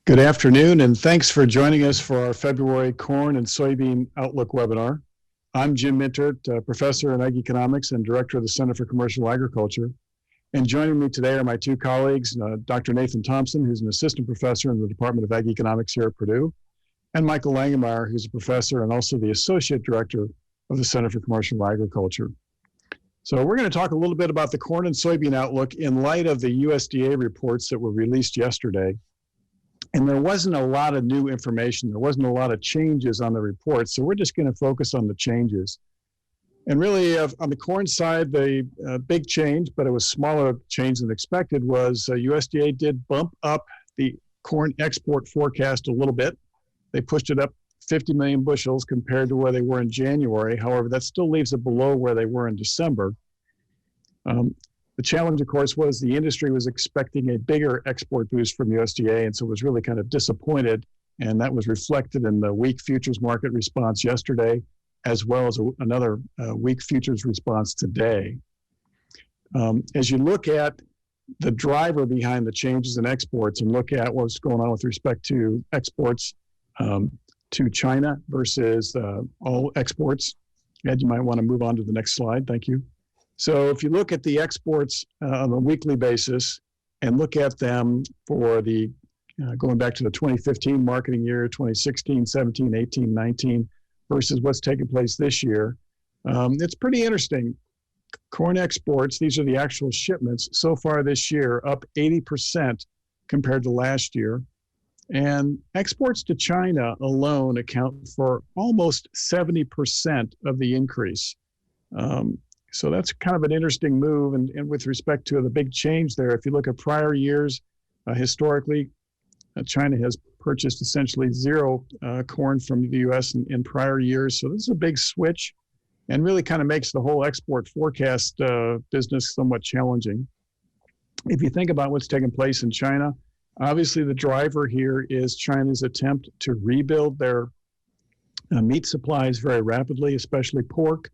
Good afternoon, and thanks for joining us for our February Corn and Soybean Outlook webinar. I'm Jim Mintert, professor in ag economics and director of the Center for Commercial Agriculture. And joining me today are my two colleagues, Dr. Nathan Thompson, who's an assistant professor in the Department of Ag Economics here at Purdue, and Michael Langemeier, who's a professor and also the associate director of the Center for Commercial Agriculture. So we're going to talk a little bit about the corn and soybean outlook in light of the USDA reports that were released yesterday. And there wasn't a lot of new information. There wasn't a lot of changes on the report. So we're just going to focus on the changes. And really, on the corn side, the big change, but it was smaller change than expected, was USDA did bump up the corn export forecast a little bit. They pushed it up 50 million bushels compared to where they were in January. However, that still leaves it below where they were in December. The challenge, of course, was the industry was expecting a bigger export boost from USDA, and so was really kind of disappointed, and that was reflected in the weak futures market response yesterday, as well as another weak futures response today. As you look at the driver behind the changes in exports and look at what's going on with respect to exports to China versus all exports, Ed, you might want to move on to the next slide. Thank you. So if you look at the exports on a weekly basis and look at them for the, going back to the 2015 marketing year, 2016, 17, 18, 19, versus what's taking place this year, it's pretty interesting. Corn exports, these are the actual shipments so far this year, up 80% compared to last year. And exports to China alone account for almost 70% of the increase. So that's kind of an interesting move. And with respect to the big change there, if you look at prior years, historically, China has purchased essentially zero corn from the U.S. in prior years. So this is a big switch and really kind of makes the whole export forecast business somewhat challenging. If you think about what's taking place in China, obviously the driver here is China's attempt to rebuild their meat supplies very rapidly, especially pork.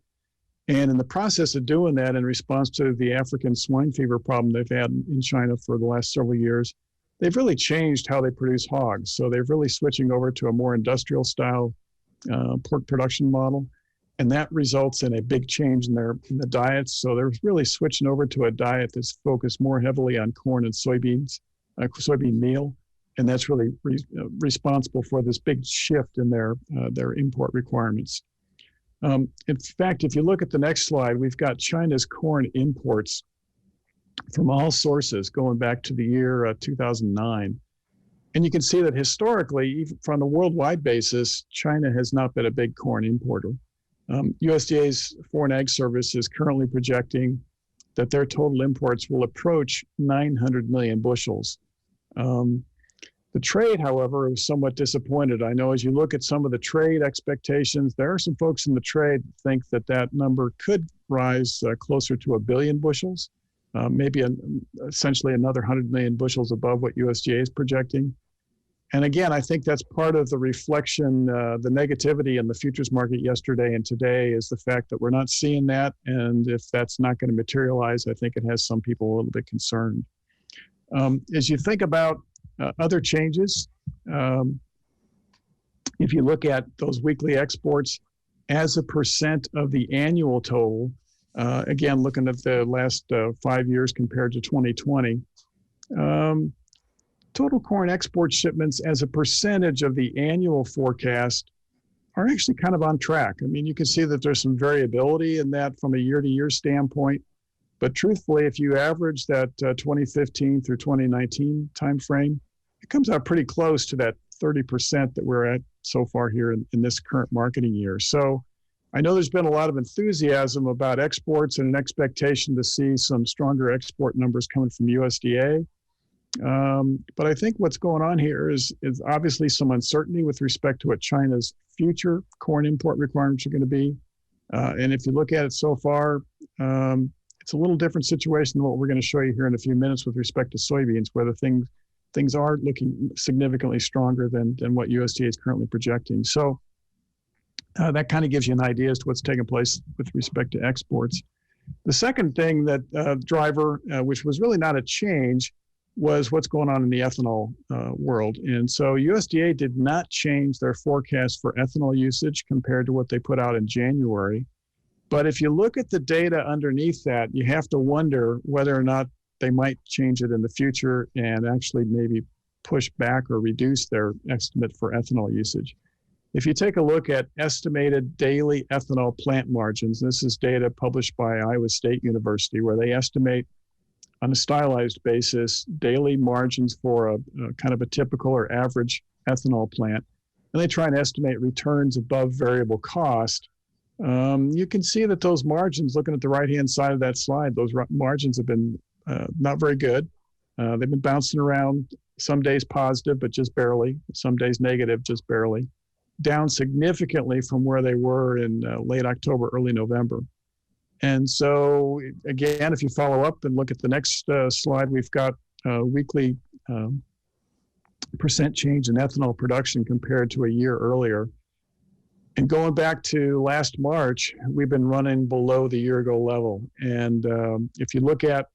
And in the process of doing that, in response to the African swine fever problem they've had in China for the last several years, they've really changed how they produce hogs. So they're really switching over to a more industrial style pork production model. And that results in a big change in the diets. So they're really switching over to a diet that's focused more heavily on corn and soybeans, soybean meal. And that's really responsible for this big shift in their import requirements. In fact, if you look at the next slide, we've got China's corn imports from all sources going back to the year 2009. And you can see that historically, even from a worldwide basis, China has not been a big corn importer. USDA's Foreign Ag Service is currently projecting that their total imports will approach 900 million bushels. The trade, however, was somewhat disappointed. I know as you look at some of the trade expectations, there are some folks in the trade that think that that number could rise closer to 1 billion bushels, maybe essentially another 100 million bushels above what USDA is projecting. And again, I think that's part of the reflection, the negativity in the futures market yesterday and today is the fact that we're not seeing that. And if that's not going to materialize, I think it has some people a little bit concerned. As you think about other changes, if you look at those weekly exports as a percent of the annual total, again, looking at the last 5 years compared to 2020, total corn export shipments as a percentage of the annual forecast are actually kind of on track. I mean, you can see that there's some variability in that from a year-to-year standpoint. But truthfully, if you average that 2015 through 2019 timeframe, it comes out pretty close to that 30% that we're at so far here in this current marketing year. So I know there's been a lot of enthusiasm about exports and an expectation to see some stronger export numbers coming from USDA. But I think what's going on here is obviously some uncertainty with respect to what China's future corn import requirements are going to be. And if you look at it so far, it's a little different situation than what we're going to show you here in a few minutes with respect to soybeans, where the things are looking significantly stronger than what USDA is currently projecting. So that kind of gives you an idea as to what's taking place with respect to exports. The second thing that driver, which was really not a change, was what's going on in the ethanol world. And so USDA did not change their forecast for ethanol usage compared to what they put out in January. But if you look at the data underneath that, you have to wonder whether or not they might change it in the future and actually maybe push back or reduce their estimate for ethanol usage. If you take a look at estimated daily ethanol plant margins, this is data published by Iowa State University, where they estimate on a stylized basis daily margins for a kind of a typical or average ethanol plant, and they try and estimate returns above variable cost. You can see that those margins, looking at the right-hand side of that slide, those margins have been not very good. They've been bouncing around, some days positive, but just barely, some days negative, just barely, down significantly from where they were in late October, early November. And so, again, if you follow up and look at the next slide, we've got weekly percent change in ethanol production compared to a year earlier. And going back to last March, we've been running below the year-ago level. And if you look at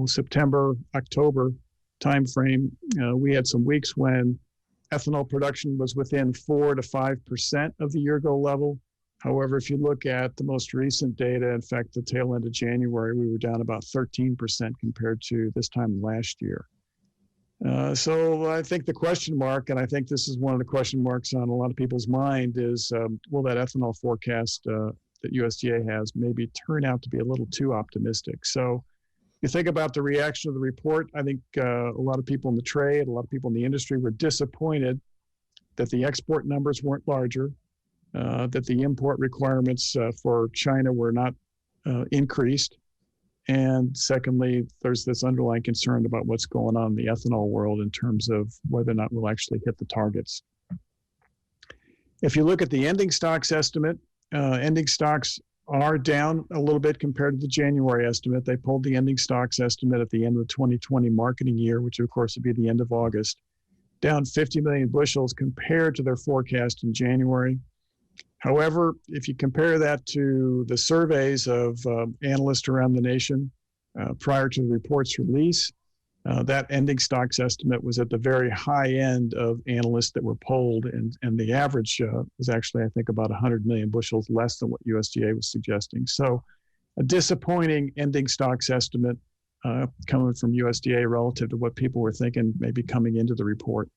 September, October timeframe, we had some weeks when ethanol production was within 4 to 5% of the year-ago level. However, if you look at the most recent data, in fact, the tail end of January, we were down about 13% compared to this time last year. So I think the question mark, and I think this is one of the question marks on a lot of people's mind, is will that ethanol forecast that USDA has maybe turn out to be a little too optimistic? So you think about the reaction of the report, I think a lot of people in the trade, a lot of people in the industry were disappointed that the export numbers weren't larger, that the import requirements for China were not increased. And secondly, there's this underlying concern about what's going on in the ethanol world in terms of whether or not we'll actually hit the targets. If you look at the ending stocks estimate, ending stocks are down a little bit compared to the January estimate. They pulled the ending stocks estimate at the end of the 2020 marketing year, which of course would be the end of August, down 50 million bushels compared to their forecast in January. However, if you compare that to the surveys of analysts around the nation prior to the report's release, that ending stocks estimate was at the very high end of analysts that were polled, and the average was actually, I think, about 100 million bushels less than what USDA was suggesting. So a disappointing ending stocks estimate coming from USDA relative to what people were thinking maybe coming into the report.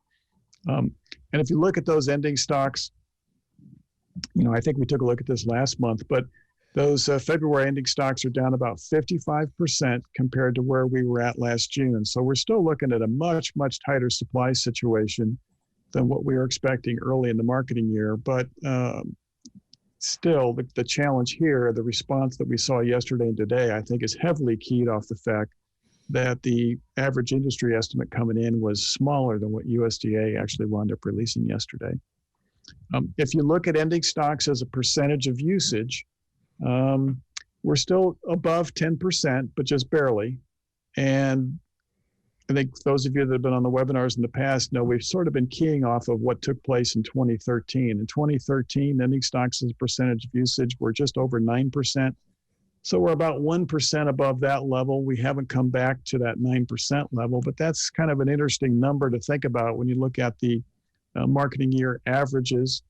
And if you look at those ending stocks, I think we took a look at this last month, but those February ending stocks are down about 55% compared to where we were at last June. So we're still looking at a much, much tighter supply situation than what we were expecting early in the marketing year. But still, the challenge here, the response that we saw yesterday and today, I think is heavily keyed off the fact that the average industry estimate coming in was smaller than what USDA actually wound up releasing yesterday. If you look at ending stocks as a percentage of usage, we're still above 10%, but just barely. And I think those of you that have been on the webinars in the past know we've sort of been keying off of what took place in 2013. In 2013, ending stocks as a percentage of usage were just over 9%. So we're about 1% above that level. We haven't come back to that 9% level, but that's kind of an interesting number to think about when you look at the marketing year averages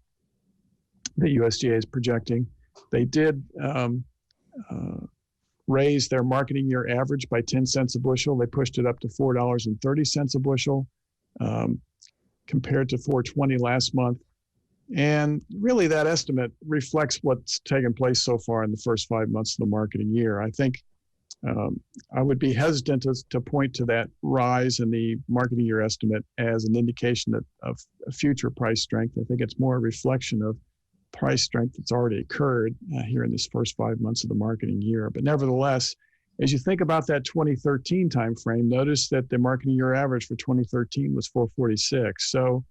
that USDA is projecting. They did raise their marketing year average by 10 cents a bushel. They pushed it up to $4.30 a bushel compared to $4.20 last month. And really that estimate reflects what's taken place so far in the first 5 months of the marketing year. I think I would be hesitant to point to that rise in the marketing year estimate as an indication of future price strength. I think it's more a reflection of price strength that's already occurred here in this first 5 months of the marketing year. But nevertheless, as you think about that 2013 timeframe, notice that the marketing year average for 2013 was 446. So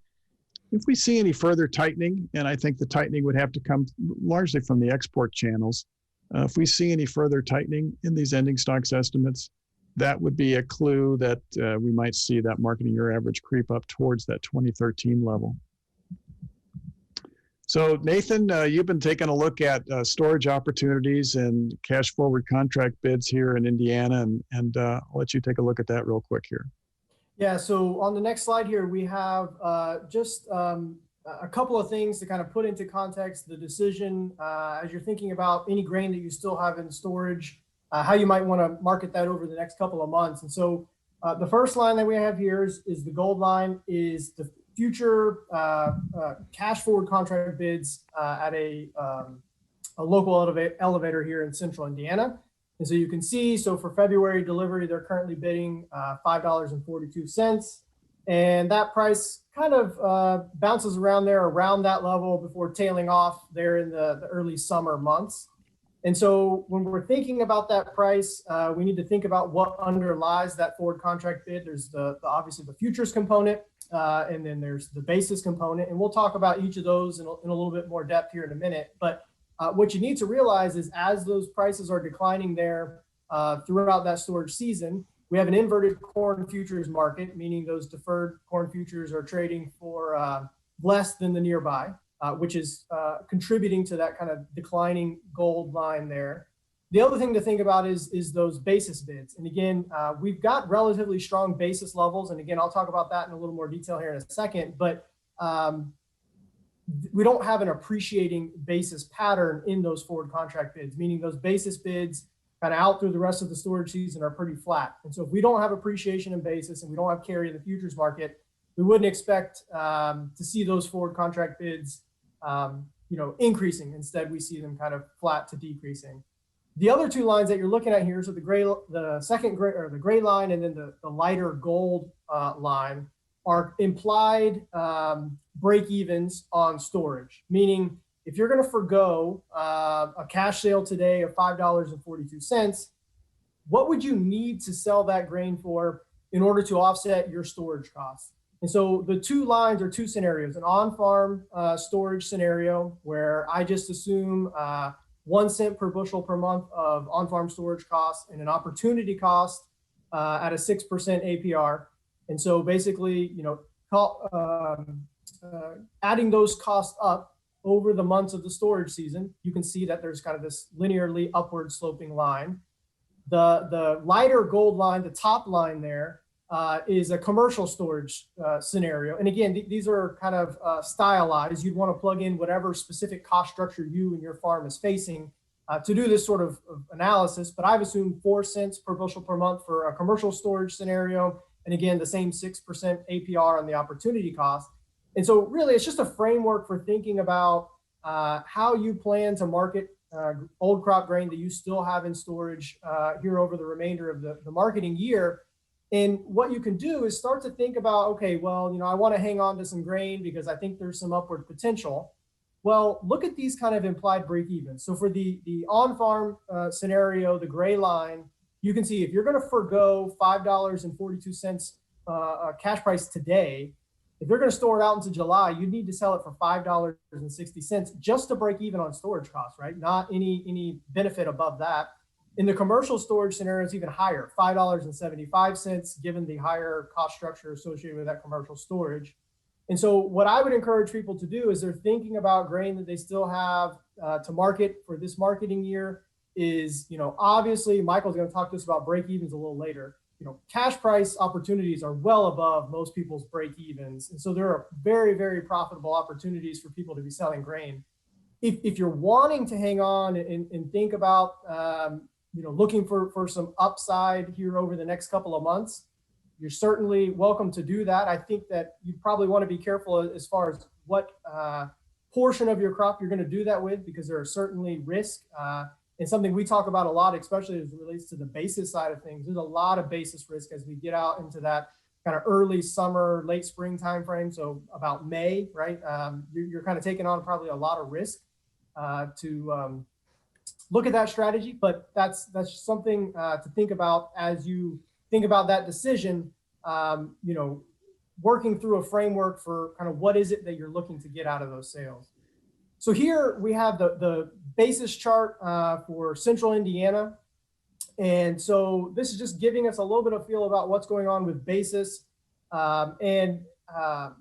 if we see any further tightening, and I think the tightening would have to come largely from the export channels, if we see any further tightening in these ending stocks estimates, that would be a clue that we might see that marketing year average creep up towards that 2013 level. So Nathan, you've been taking a look at storage opportunities and cash forward contract bids here in Indiana, and I'll let you take a look at that real quick here. Yeah, so on the next slide here, we have just a couple of things to kind of put into context the decision as you're thinking about any grain that you still have in storage, how you might want to market that over the next couple of months. And so the first line that we have here is the gold line, is the future cash forward contract bids at a local elevator here in central Indiana. And so you can see, so for February delivery, they're currently bidding $5.42. And that price kind of bounces around there, around that level before tailing off there in the early summer months. And so when we're thinking about that price, we need to think about what underlies that forward contract bid. There's the obviously the futures component, and then there's the basis component. And we'll talk about each of those in a little bit more depth here in a minute. But what you need to realize is as those prices are declining there throughout that storage season, we have an inverted corn futures market, meaning those deferred corn futures are trading for less than the nearby, which is contributing to that kind of declining gold line there. The other thing to think about is those basis bids. And again, we've got relatively strong basis levels. And again, I'll talk about that in a little more detail here in a second. But we don't have an appreciating basis pattern in those forward contract bids, meaning those basis bids kind of out through the rest of the storage season are pretty flat. And so if we don't have appreciation in basis and we don't have carry in the futures market, we wouldn't expect to see those forward contract bids increasing. Instead, we see them kind of flat to decreasing. The other two lines that you're looking at here, so the gray line and then the lighter gold line, are implied break evens on storage, meaning if you're going to forgo a cash sale today of $5.42, what would you need to sell that grain for in order to offset your storage costs? And so the two lines are two scenarios: an on-farm storage scenario where I just assume 1 cent per bushel per month of on-farm storage costs and an opportunity cost at a 6% APR. And so basically, adding those costs up over the months of the storage season, you can see that there's kind of this linearly upward sloping line. The lighter gold line, the top line there, is a commercial storage scenario. And again, these are kind of stylized. You'd want to plug in whatever specific cost structure you and your farm is facing to do this sort of analysis. But I've assumed 4 cents per bushel per month for a commercial storage scenario. And again, the same 6% APR on the opportunity cost. And so really, it's just a framework for thinking about how you plan to market old crop grain that you still have in storage here over the remainder of the marketing year. And what you can do is start to think about, okay, well, I want to hang on to some grain because I think there's some upward potential. Well, look at these kind of implied break evens. So for the on-farm scenario, the gray line, you can see if you're going to forgo $5.42 cash price today, if you're going to store it out into July, you need to sell it for $5.60 just to break even on storage costs, right? Not any benefit above that. In the commercial storage scenario, it's even higher, $5.75, given the higher cost structure associated with that commercial storage. And so what I would encourage people to do is they're thinking about grain that they still have to market for this marketing year is, obviously Michael's going to talk to us about break evens a little later. Cash price opportunities are well above most people's break evens. And so there are very, very profitable opportunities for people to be selling grain. If you're wanting to hang on and think about, looking for some upside here over the next couple of months, you're certainly welcome to do that. I think that you probably want to be careful as far as what portion of your crop you're going to do that with, because there are certainly risks. And something we talk about a lot, especially as it relates to the basis side of things, there's a lot of basis risk as we get out into that kind of early summer, late spring timeframe. So about May, right? You're kind of taking on probably a lot of risk to look at that strategy, but that's something to think about as you think about that decision. Working through a framework for kind of what is it that you're looking to get out of those sales. So here we have the basis chart for central Indiana. And so this is just giving us a little bit of feel about what's going on with basis and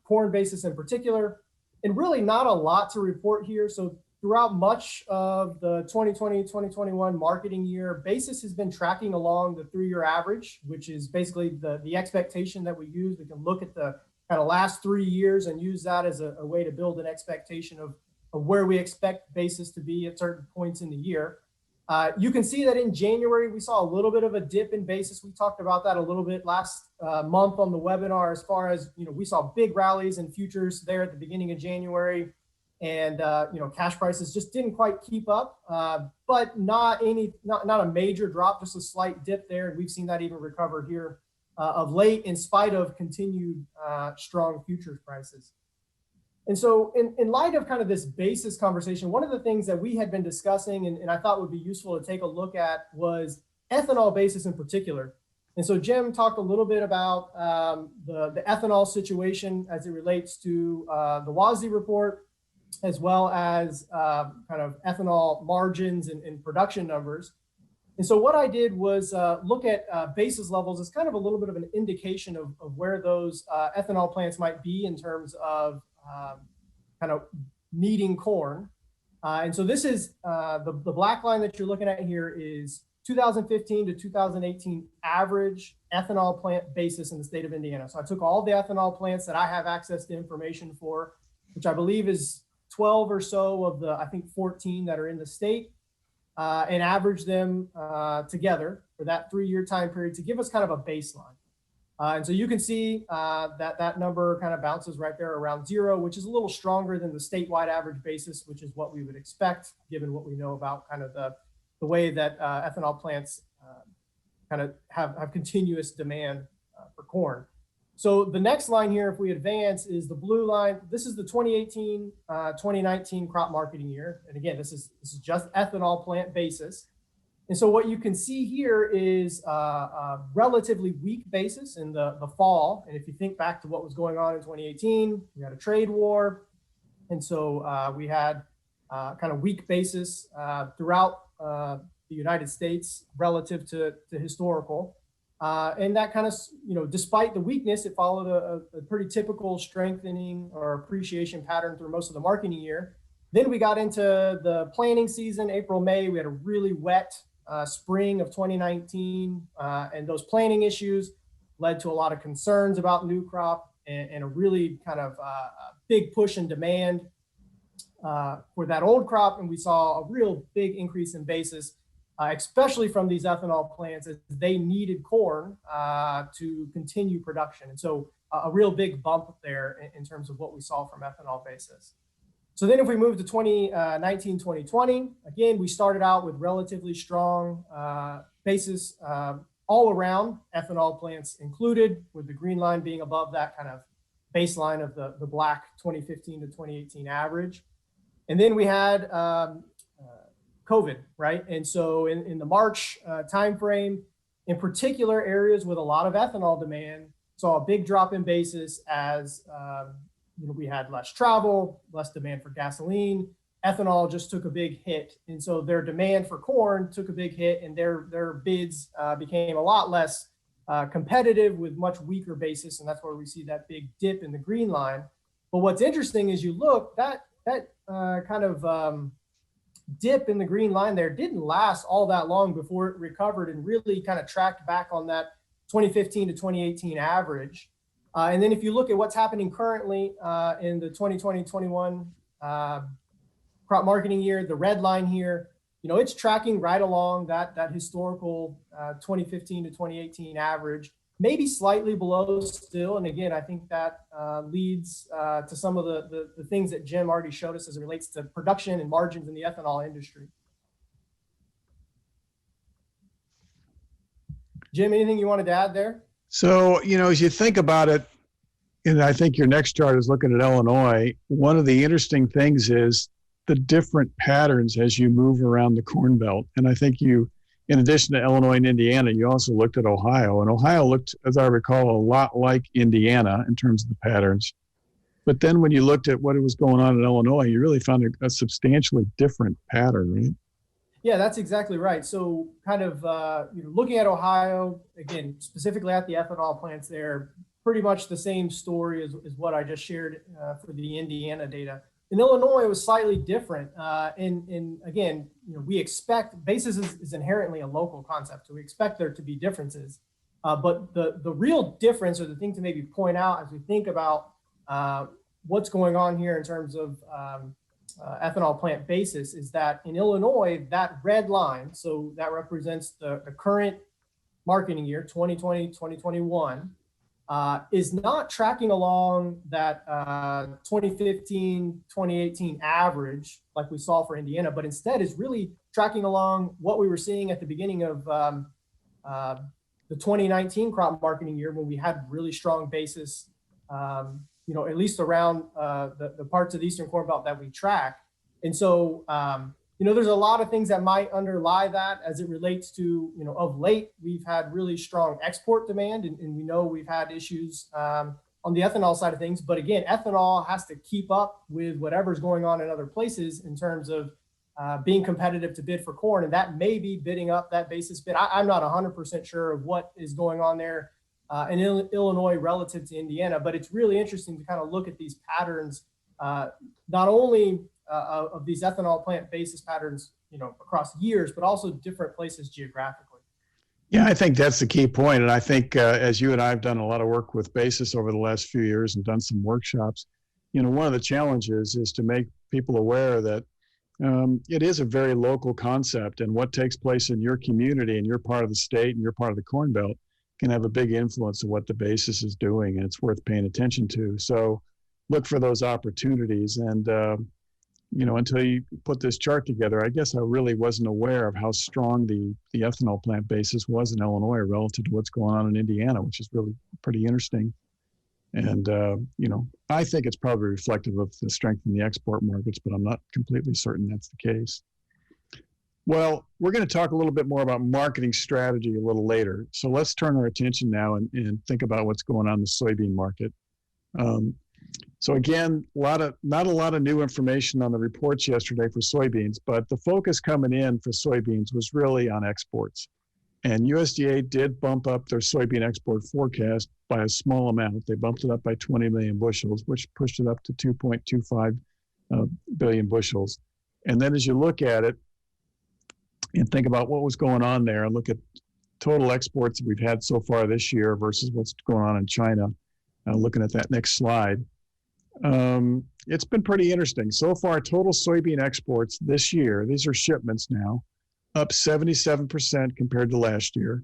corn basis in particular. And really not a lot to report here. So throughout much of the 2020-2021 marketing year, basis has been tracking along the 3-year average, which is basically the expectation that we use. We can look at the kind of last 3 years and use that as a way to build an expectation of where we expect basis to be at certain points in the year. You can see that in January, we saw a little bit of a dip in basis. We talked about that a little bit last month on the webinar, as far as, we saw big rallies in futures there at the beginning of January. And, cash prices just didn't quite keep up, but not a major drop, just a slight dip there. And we've seen that even recover here of late, in spite of continued strong futures prices. And so in light of kind of this basis conversation, one of the things that we had been discussing and I thought would be useful to take a look at was ethanol basis in particular. And so Jim talked a little bit about the ethanol situation as it relates to the WASDE report, as well as kind of ethanol margins and production numbers. And so what I did was look at basis levels as kind of a little bit of an indication of where those ethanol plants might be in terms of kind of needing corn. And so this is the black line that you're looking at here is 2015 to 2018 average ethanol plant basis in the state of Indiana. So I took all the ethanol plants that I have access to information for, which I believe is 12 or so of the, I think 14 that are in the state, and averaged them together for that 3-year time period to give us kind of a baseline. And so you can see that number kind of bounces right there around 0, which is a little stronger than the statewide average basis, which is what we would expect given what we know about kind of the way that ethanol plants kind of have continuous demand for corn. So the next line here, if we advance, is the blue line. This is the 2018-2019 crop marketing year. And again, this is just ethanol plant basis. And so what you can see here is a relatively weak basis in the fall. And if you think back to what was going on in 2018, we had a trade war. And so we had kind of weak basis throughout the United States relative to historical. And that kind of, despite the weakness, it followed a pretty typical strengthening or appreciation pattern through most of the marketing year. Then we got into the planting season, April, May. We had a really wet spring of 2019. And those planting issues led to a lot of concerns about new crop and a really kind of big push in demand for that old crop. And we saw a real big increase in basis, especially from these ethanol plants, as they needed corn to continue production. And so a real big bump there in terms of what we saw from ethanol basis. So then if we move to 2019, 2020, again, we started out with relatively strong basis all around, ethanol plants included, with the green line being above that kind of baseline of the black 2015 to 2018 average. And then we had COVID, right? And so in the March timeframe, in particular areas with a lot of ethanol demand, saw a big drop in basis as we had less travel, less demand for gasoline. Ethanol just took a big hit. And so their demand for corn took a big hit, and their bids became a lot less competitive with much weaker basis. And that's where we see that big dip in the green line. But what's interesting is you look, that kind of dip in the green line there didn't last all that long before it recovered and really kind of tracked back on that 2015 to 2018 average. And then if you look at what's happening currently in the 2020-21 crop marketing year, the red line here, it's tracking right along that historical 2015 to 2018 average, maybe slightly below still. And again, I think that leads to some of the things that Jim already showed us as it relates to production and margins in the ethanol industry. Jim, anything you wanted to add there? So, as you think about it, and I think your next chart is looking at Illinois, one of the interesting things is the different patterns as you move around the Corn Belt. And I think in addition to Illinois and Indiana, you also looked at Ohio. And Ohio looked, as I recall, a lot like Indiana in terms of the patterns. But then when you looked at what was going on in Illinois, you really found a substantially different pattern, right? Yeah, that's exactly right. So kind of looking at Ohio, again, specifically at the ethanol plants there, pretty much the same story as what I just shared for the Indiana data. In Illinois, it was slightly different. Again, we expect basis is inherently a local concept, so we expect there to be differences. But the real difference, or the thing to maybe point out as we think about what's going on here in terms of ethanol plant basis, is that in Illinois, that red line, so that represents the current marketing year, 2020, 2021, is not tracking along that 2015, 2018 average like we saw for Indiana, but instead is really tracking along what we were seeing at the beginning of the 2019 crop marketing year, when we had really strong basis, at least around the parts of the Eastern Corn Belt that we track. And so, there's a lot of things that might underlie that as it relates to, of late, we've had really strong export demand, and we know we've had issues on the ethanol side of things. But again, ethanol has to keep up with whatever's going on in other places in terms of being competitive to bid for corn. And that may be bidding up that basis bid. I'm not 100% sure of what is going on there in Illinois relative to Indiana, but it's really interesting to kind of look at these patterns, not only of these ethanol plant basis patterns, across years, but also different places geographically. Yeah, I think that's the key point. And I think as you and I have done a lot of work with basis over the last few years and done some workshops, one of the challenges is to make people aware that it is a very local concept, and what takes place in your community and your part of the state and your part of the Corn Belt can have a big influence of what the basis is doing, and it's worth paying attention to. So look for those opportunities. And until you put this chart together, I guess I really wasn't aware of how strong the ethanol plant basis was in Illinois relative to what's going on in Indiana, which is really pretty interesting. And, I think it's probably reflective of the strength in the export markets, but I'm not completely certain that's the case. Well, we're going to talk a little bit more about marketing strategy a little later. So let's turn our attention now and think about what's going on in the soybean market. So again, not a lot of new information on the reports yesterday for soybeans, but the focus coming in for soybeans was really on exports. And USDA did bump up their soybean export forecast by a small amount. They bumped it up by 20 million bushels, which pushed it up to 2.25 billion bushels. And then as you look at it and think about what was going on there, and look at total exports that we've had so far this year versus what's going on in China, looking at that next slide, it's been pretty interesting. So far, total soybean exports this year, these are shipments now, up 77% compared to last year.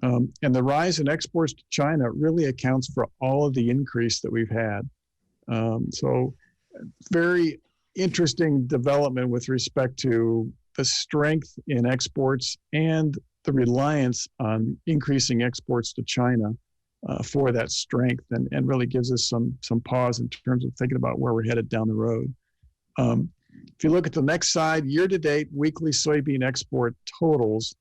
And the rise in exports to China really accounts for all of the increase that we've had. So very interesting development with respect to the strength in exports and the reliance on increasing exports to China for that strength, and really gives us some pause in terms of thinking about where we're headed down the road. If you look at the next slide, year-to-date weekly soybean export totals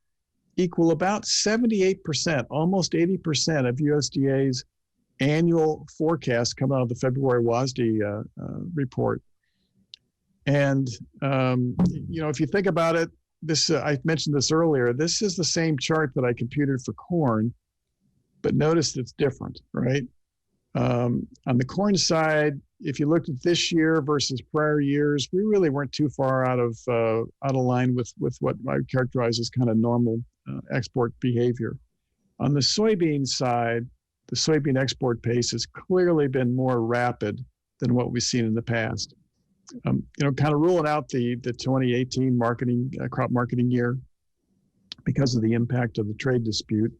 equal about 78%, almost 80% of USDA's annual forecast coming out of the February WASDE report. And, if you think about it, this I mentioned this earlier, this is the same chart that I computed for corn, but notice it's different, right? On the corn side, if you looked at this year versus prior years, we really weren't too far out of line with what I would characterize as kind of normal export behavior. On the soybean side, the soybean export pace has clearly been more rapid than what we've seen in the past. Kind of ruling out the 2018 crop marketing year because of the impact of the trade dispute.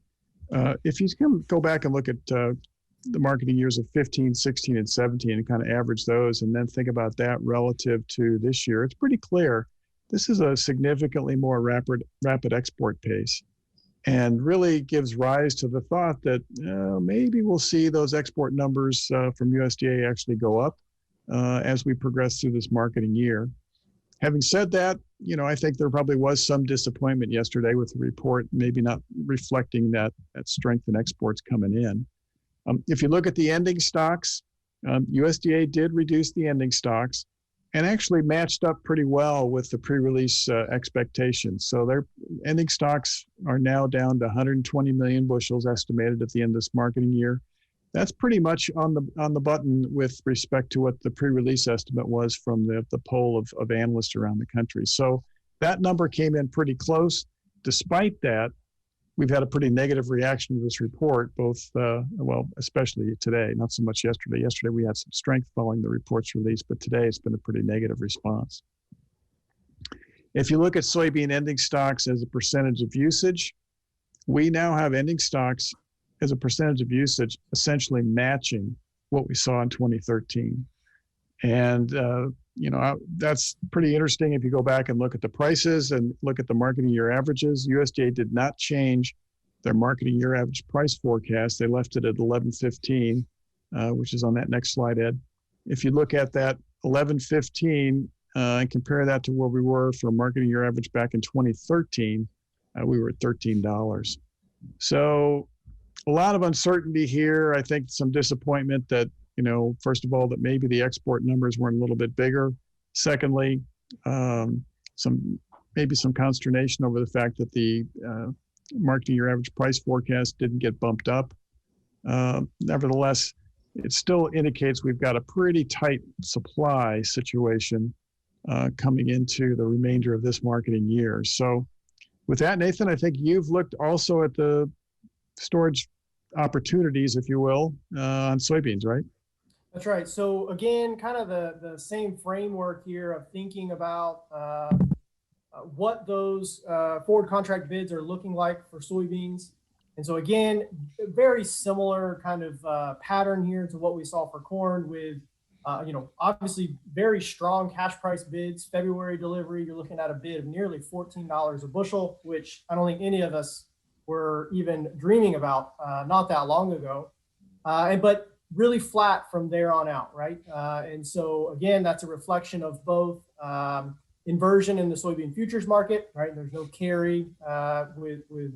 If you can go back and look at the marketing years of 15, 16, and 17 and kind of average those, and then think about that relative to this year, it's pretty clear this is a significantly more rapid export pace, and really gives rise to the thought that maybe we'll see those export numbers from USDA actually go up as we progress through this marketing year. Having said that, I think there probably was some disappointment yesterday with the report, maybe not reflecting that strength in exports coming in. If you look at the ending stocks, USDA did reduce the ending stocks and actually matched up pretty well with the pre-release expectations. So their ending stocks are now down to 120 million bushels estimated at the end of this marketing year. That's pretty much on the button with respect to what the pre-release estimate was from the poll of analysts around the country. So that number came in pretty close. Despite that, we've had a pretty negative reaction to this report, both, well, especially today, not so much yesterday. Yesterday we had some strength following the report's release, but today it's been a pretty negative response. If you look at soybean ending stocks as a percentage of usage, we now have ending stocks as a percentage of usage essentially matching what we saw in 2013. And, that's pretty interesting. If you go back and look at the prices and look at the marketing year averages, USDA did not change their marketing year average price forecast. They left it at 11.15, which is on that next slide, Ed. If you look at that 11.15 and compare that to where we were for marketing year average back in 2013, we were at $13. So a lot of uncertainty here. I think some disappointment that, first of all, that maybe the export numbers weren't a little bit bigger. Secondly, maybe some consternation over the fact that the marketing year average price forecast didn't get bumped up. Nevertheless, it still indicates we've got a pretty tight supply situation coming into the remainder of this marketing year. So with that, Nathan, I think you've looked also at the storage opportunities, if you will, on soybeans, right? That's right. So again, kind of the same framework here of thinking about what those forward contract bids are looking like for soybeans. And so again, very similar kind of pattern here to what we saw for corn with, obviously very strong cash price bids. February delivery, you're looking at a bid of nearly $14 a bushel, which I don't think any of us were even dreaming about not that long ago. But really flat from there on out, right? And so again, that's a reflection of both inversion in the soybean futures market, right? There's no carry with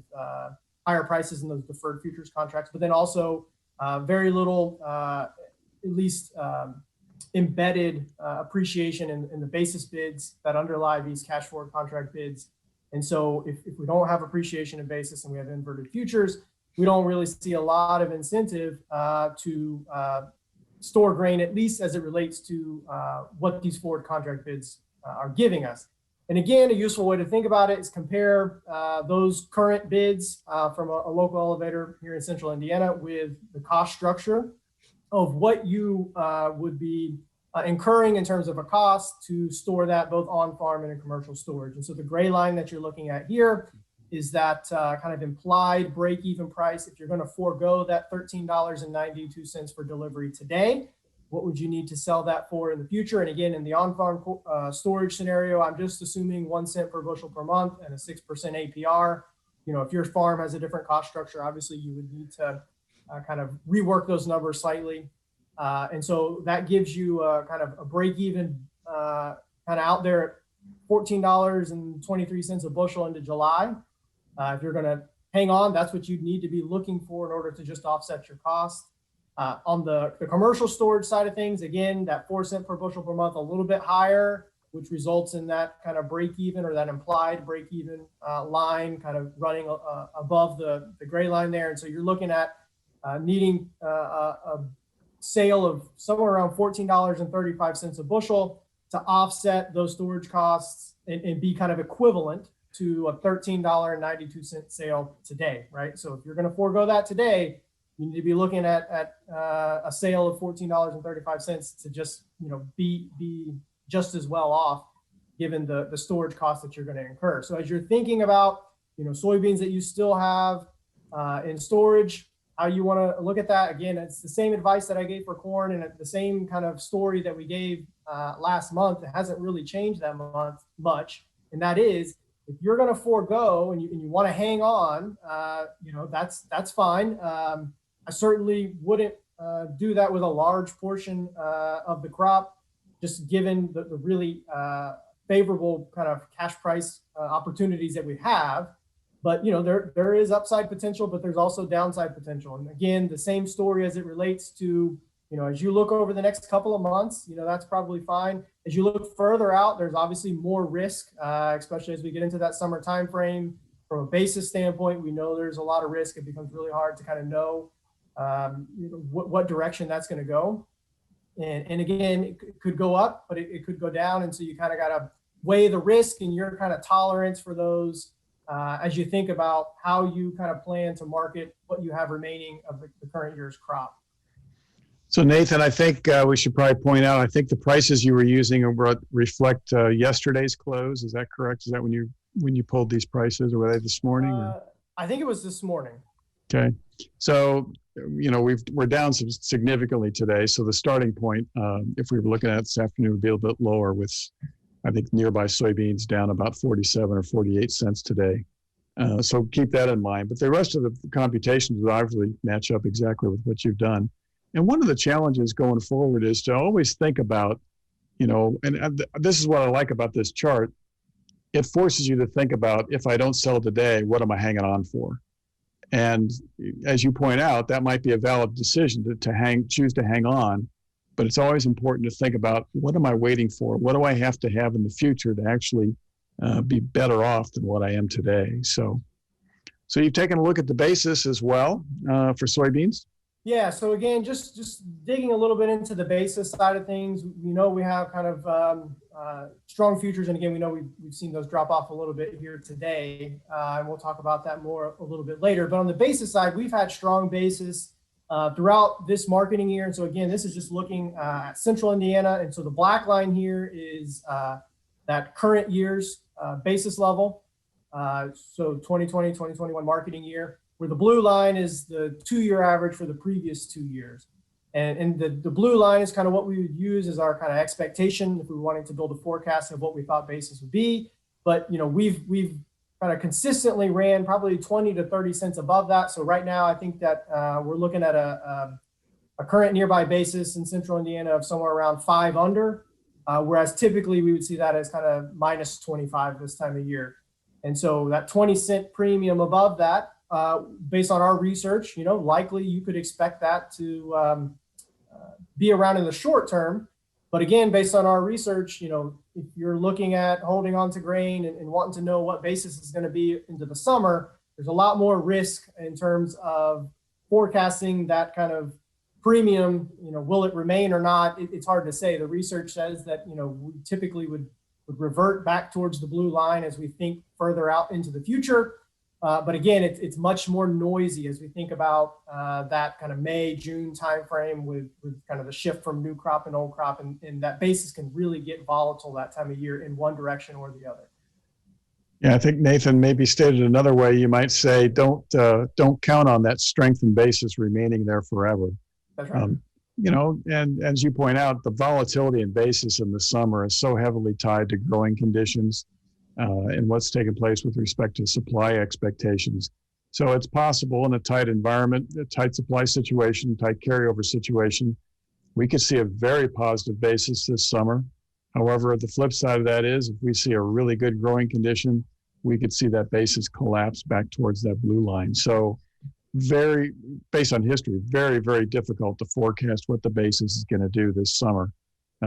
higher prices in those deferred futures contracts, but then also very little, at least embedded appreciation in the basis bids that underlie these cash forward contract bids. And so if we don't have appreciation in basis and we have inverted futures, we don't really see a lot of incentive to store grain, at least as it relates to what these forward contract bids are giving us. And again, a useful way to think about it is compare those current bids from a local elevator here in central Indiana with the cost structure of what you would be incurring in terms of a cost to store that both on farm and in commercial storage. And so the gray line that you're looking at here is that kind of implied break-even price. If you're going to forego that $13.92 for delivery today, what would you need to sell that for in the future? And again, in the on-farm storage scenario, I'm just assuming 1 cent per bushel per month and a 6% APR. If your farm has a different cost structure, obviously you would need to kind of rework those numbers slightly. And so that gives you kind of a break-even kind of out there at $14.23 a bushel into July. If you're going to hang on, that's what you'd need to be looking for in order to just offset your cost. On the commercial storage side of things, again, that 4 cent per bushel per month, a little bit higher, which results in that kind of break even or that implied break even line kind of running above the gray line there. And so you're looking at needing a sale of somewhere around $14.35 a bushel to offset those storage costs and be kind of equivalent to a $13.92 sale today, right? So if you're going to forego that today, you need to be looking at a sale of $14.35 to just be just as well off, given the storage costs that you're going to incur. So as you're thinking about soybeans that you still have in storage, how you want to look at that, again, it's the same advice that I gave for corn and the same kind of story that we gave last month. It hasn't really changed that much, and that is, if you're going to forego and you want to hang on, that's fine. I certainly wouldn't do that with a large portion of the crop, just given the really favorable kind of cash price opportunities that we have. But there is upside potential, but there's also downside potential. And again, the same story as it relates to as you look over the next couple of months, that's probably fine. As you look further out, there's obviously more risk, especially as we get into that summer time frame. From a basis standpoint, we know there's a lot of risk. It becomes really hard to kind of know what direction that's going to go. And again, it could go up, but it could go down. And so you kind of got to weigh the risk and your kind of tolerance for those as you think about how you kind of plan to market what you have remaining of the current year's crop. So Nathan, I think we should probably point out, I think the prices you were using reflect yesterday's close. Is that correct? Is that when you pulled these prices, or were they this morning? I think it was this morning. Okay. So, we're down significantly today. So the starting point, if we were looking at it this afternoon, would be a little bit lower, with, I think, nearby soybeans down about 47 or 48 cents today. So keep that in mind. But the rest of the computations would obviously match up exactly with what you've done. And one of the challenges going forward is to always think about, and this is what I like about this chart. It forces you to think about, if I don't sell today, what am I hanging on for? And as you point out, that might be a valid decision to choose to hang on, but it's always important to think about, what am I waiting for? What do I have to have in the future to actually be better off than what I am today? So you've taken a look at the basis as well for soybeans? Yeah, so again, just digging a little bit into the basis side of things, we have kind of strong futures, and again, we know we've seen those drop off a little bit here today, and we'll talk about that more a little bit later. But on the basis side, we've had strong basis throughout this marketing year, and so again, this is just looking at Central Indiana, and so the black line here is that current year's basis level, so 2020, 2021 marketing year, where the blue line is the 2-year average for the previous 2 years. And the blue line is kind of what we would use as our kind of expectation if we were wanting to build a forecast of what we thought basis would be. But we've kind of consistently ran probably 20 to 30 cents above that. So right now, I think that we're looking at a current nearby basis in Central Indiana of somewhere around 5 under, whereas typically we would see that as kind of minus 25 this time of year. And so that 20-cent premium above that, based on our research, likely you could expect that to be around in the short term. But again, based on our research, if you're looking at holding on to grain and wanting to know what basis is going to be into the summer, there's a lot more risk in terms of forecasting that kind of premium. Will it remain or not? It's hard to say. The research says that, we typically would revert back towards the blue line as we think further out into the future. But again, it's much more noisy as we think about that kind of May, June timeframe with kind of the shift from new crop and old crop, and that basis can really get volatile that time of year in one direction or the other. Yeah, I think Nathan, maybe stated another way, you might say, don't count on that strength and basis remaining there forever. That's right. And as you point out, the volatility in basis in the summer is so heavily tied to growing conditions. And what's taking place with respect to supply expectations. So it's possible in a tight environment, a tight supply situation, tight carryover situation, we could see a very positive basis this summer. However, the flip side of that is, if we see a really good growing condition, we could see that basis collapse back towards that blue line. So based on history, very, very difficult to forecast what the basis is going to do this summer.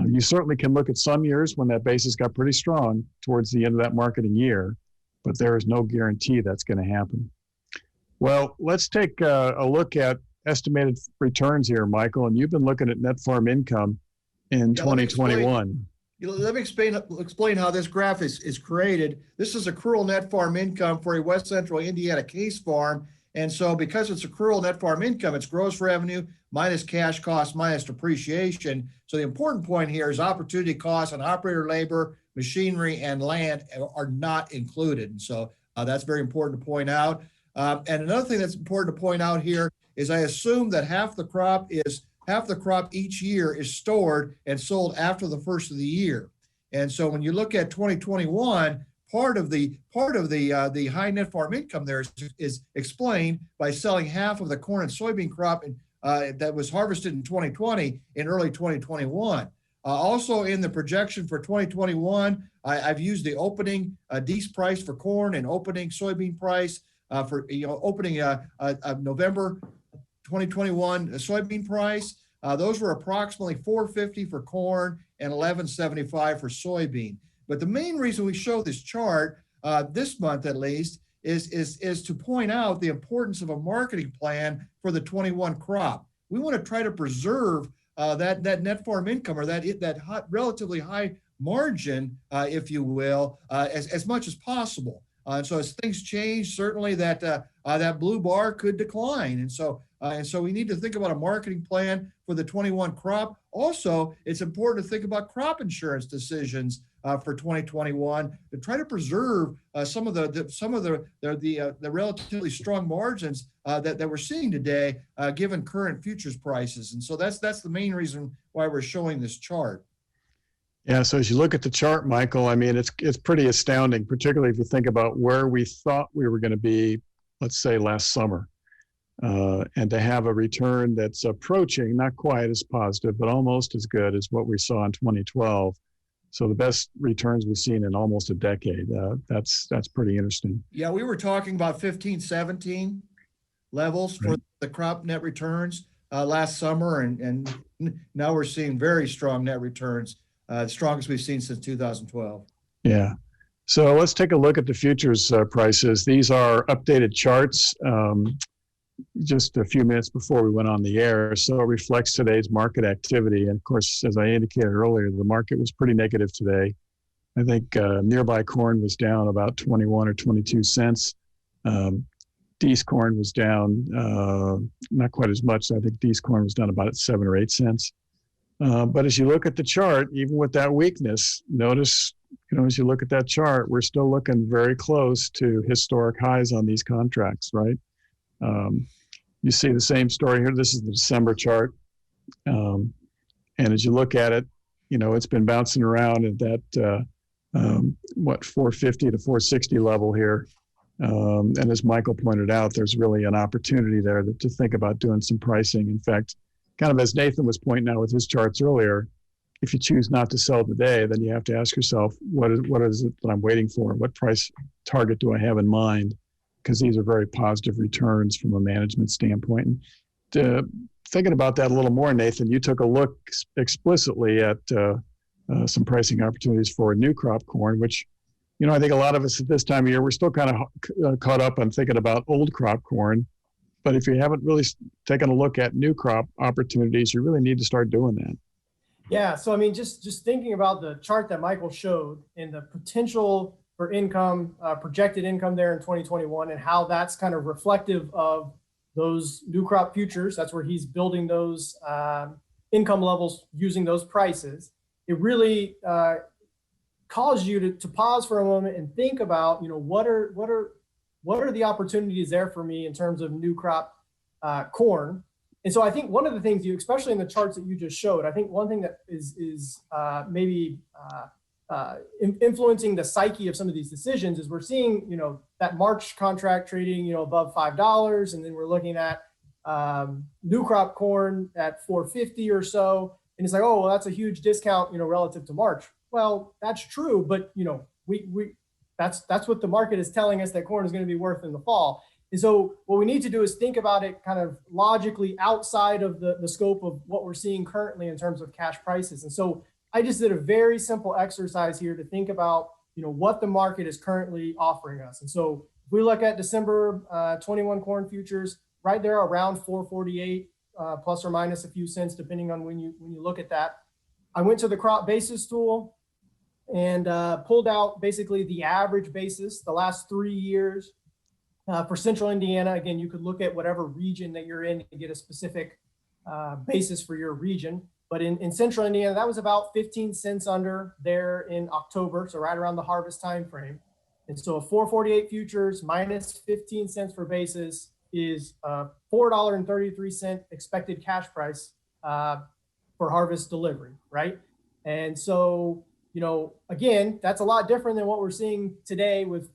You certainly can look at some years when that basis got pretty strong towards the end of that marketing year, but there is no guarantee that's going to happen. Well, let's take a look at estimated returns here, Michael, and you've been looking at net farm income in 2021. Let me explain how this graph is created. This is accrual net farm income for a West Central Indiana case farm. And so because it's accrual net farm income, it's gross revenue minus cash costs minus depreciation. So the important point here is opportunity costs on operator labor, machinery, and land are not included. And so that's very important to point out. And another thing that's important to point out here is I assume that half the crop each year is stored and sold after the first of the year. And so when you look at 2021, part of the high net farm income there is explained by selling half of the corn and soybean crop that was harvested in 2020 in early 2021. Also in the projection for 2021, I've used the opening Dees price for corn and opening soybean price for opening November 2021 soybean price. Those were approximately $4.50 for corn and $11.75 for soybean. But the main reason we show this chart this month, at least, is to point out the importance of a marketing plan for the 21 crop. We want to try to preserve that net farm income, or that relatively high margin, if you will, as much as possible. So as things change, certainly that blue bar could decline. And so we need to think about a marketing plan for the 21 crop. Also, it's important to think about crop insurance decisions for 2021 to try to preserve some of the relatively strong margins that we're seeing today, given current futures prices. And so that's the main reason why we're showing this chart. Yeah, so as you look at the chart, Michael, I mean, it's pretty astounding, particularly if you think about where we thought we were going to be, let's say last summer, and to have a return that's approaching, not quite as positive, but almost as good as what we saw in 2012. So the best returns we've seen in almost a decade. That's pretty interesting. Yeah, we were talking about 15, 17 levels for the crop net returns last summer, and now we're seeing very strong net returns. The strongest we've seen since 2012. Yeah. So let's take a look at the futures prices. These are updated charts just a few minutes before we went on the air. So it reflects today's market activity. And of course, as I indicated earlier, the market was pretty negative today. I think nearby corn was down about 21 or 22 cents. Dees corn was down not quite as much. I think Dees corn was down about 7 or 8 cents. But as you look at the chart, even with that weakness, notice, as you look at that chart, we're still looking very close to historic highs on these contracts, right? You see the same story here. This is the December chart. And as you look at it, it's been bouncing around at that, 450 to 460 level here. And as Michael pointed out, there's really an opportunity there to think about doing some pricing. In fact, kind of as Nathan was pointing out with his charts earlier, if you choose not to sell today, then you have to ask yourself, what is it that I'm waiting for? What price target do I have in mind? Because these are very positive returns from a management standpoint. And thinking about that a little more, Nathan, you took a look explicitly at some pricing opportunities for new crop corn, which, I think a lot of us at this time of year, we're still kind of caught up on thinking about old crop corn. But if you haven't really taken a look at new crop opportunities, you really need to start doing that. Yeah. So, I mean, just thinking about the chart that Michael showed and the potential for income, projected income there in 2021, and how that's kind of reflective of those new crop futures. That's where he's building those income levels using those prices. It really caused you to pause for a moment and think about, what are the opportunities there for me in terms of new crop corn? And so I think one of the things especially in the charts that you just showed, I think one thing that is maybe influencing the psyche of some of these decisions is we're seeing, that March contract trading, above $5, and then we're looking at new crop corn at 450 or so, and it's like, oh, well, that's a huge discount, relative to March. Well, that's true, but that's what the market is telling us that corn is going to be worth in the fall. And so what we need to do is think about it kind of logically outside of the scope of what we're seeing currently in terms of cash prices. And so I just did a very simple exercise here to think about, what the market is currently offering us. And so if we look at December 21 corn futures, right there around 448, plus or minus a few cents, depending on when you look at that. I went to the crop basis tool and pulled out basically the average basis the last 3 years for Central Indiana. Again, you could look at whatever region that you're in to get a specific basis for your region. But in Central Indiana, that was about 15 cents under there in October, so right around the harvest time frame. And so a 448 futures minus 15 cents for basis is $4.33 expected cash price for harvest delivery, right? And so, again, that's a lot different than what we're seeing today with,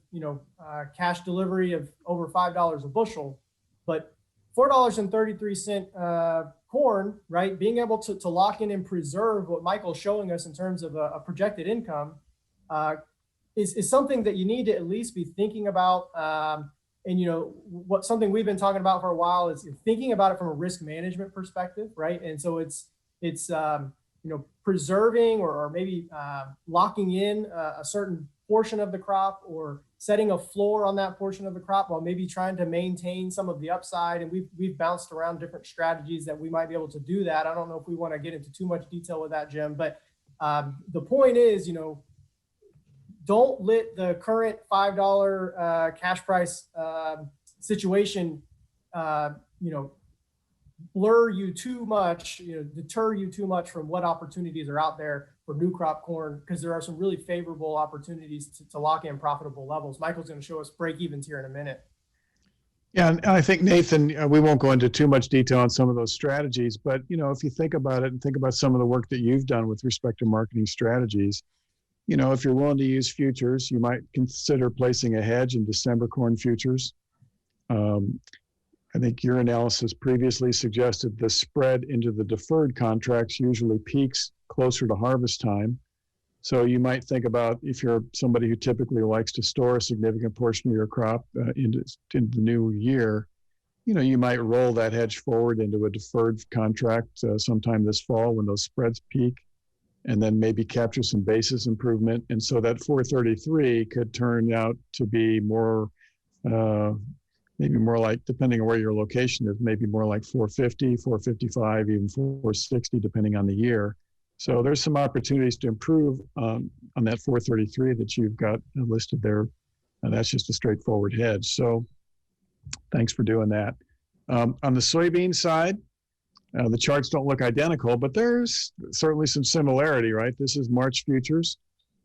cash delivery of over $5 a bushel. But $4.33 corn, right? Being able to lock in and preserve what Michael's showing us in terms of a projected income is something that you need to at least be thinking about. And something we've been talking about for a while is thinking about it from a risk management perspective, right? And so it's preserving or maybe locking in a certain portion of the crop or setting a floor on that portion of the crop while maybe trying to maintain some of the upside. And we've bounced around different strategies that we might be able to do that. I don't know if we want to get into too much detail with that, Jim, but the point is, don't let the current $5 cash price situation, blur you too much, deter you too much from what opportunities are out there for new crop corn, because there are some really favorable opportunities to lock in profitable levels. Michael's going to show us break evens here in a minute. Yeah, and I think, Nathan, we won't go into too much detail on some of those strategies, but if you think about it and think about some of the work that you've done with respect to marketing strategies, if you're willing to use futures, you might consider placing a hedge in December corn futures. I think your analysis previously suggested the spread into the deferred contracts usually peaks closer to harvest time. So you might think about, if you're somebody who typically likes to store a significant portion of your crop into the new year, you might roll that hedge forward into a deferred contract sometime this fall when those spreads peak, and then maybe capture some basis improvement. And so that 433 could turn out to be more, maybe more like, depending on where your location is, maybe more like 450, 455, even 460, depending on the year. So there's some opportunities to improve on that 433 that you've got listed there. And that's just a straightforward hedge. So thanks for doing that. On the soybean side, the charts don't look identical, but there's certainly some similarity, right? This is March futures.